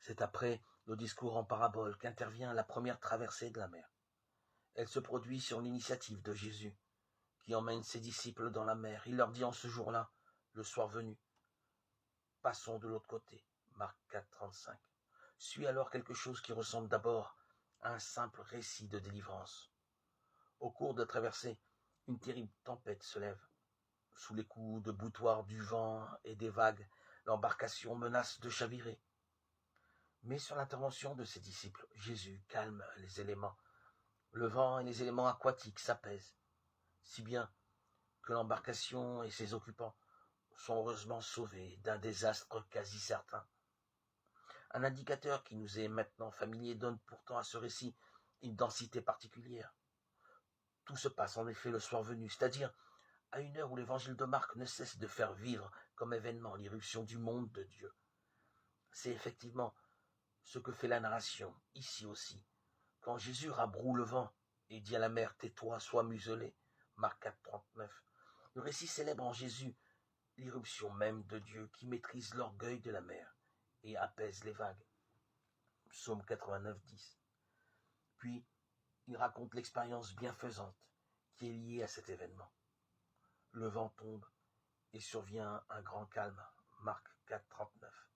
C'est après le discours en parabole qu'intervient la première traversée de la mer. Elle se produit sur l'initiative de Jésus, qui emmène ses disciples dans la mer. Il leur dit en ce jour-là, le soir venu, « Passons de l'autre côté ». Marc 4, 35. Suit alors quelque chose qui ressemble d'abord à un simple récit de délivrance. Au cours de la traversée, une terrible tempête se lève. Sous les coups de boutoir du vent et des vagues, l'embarcation menace de chavirer. Mais sur l'intervention de ses disciples, Jésus calme les éléments. Le vent et les éléments aquatiques s'apaisent, si bien que l'embarcation et ses occupants sont heureusement sauvés d'un désastre quasi certain. Un indicateur qui nous est maintenant familier donne pourtant à ce récit une densité particulière. Tout se passe en effet le soir venu, c'est-à-dire à une heure où l'évangile de Marc ne cesse de faire vivre comme événement l'irruption du monde de Dieu. C'est effectivement ce que fait la narration, ici aussi, quand Jésus rabroue le vent et dit à la mer « Tais-toi, sois muselé » Marc 4, 39. Le récit célèbre en Jésus l'irruption même de Dieu qui maîtrise l'orgueil de la mer et apaise les vagues. Psaume 89, 10. Puis, il raconte l'expérience bienfaisante qui est liée à cet événement. Le vent tombe et survient un grand calme. Marc 4, 39.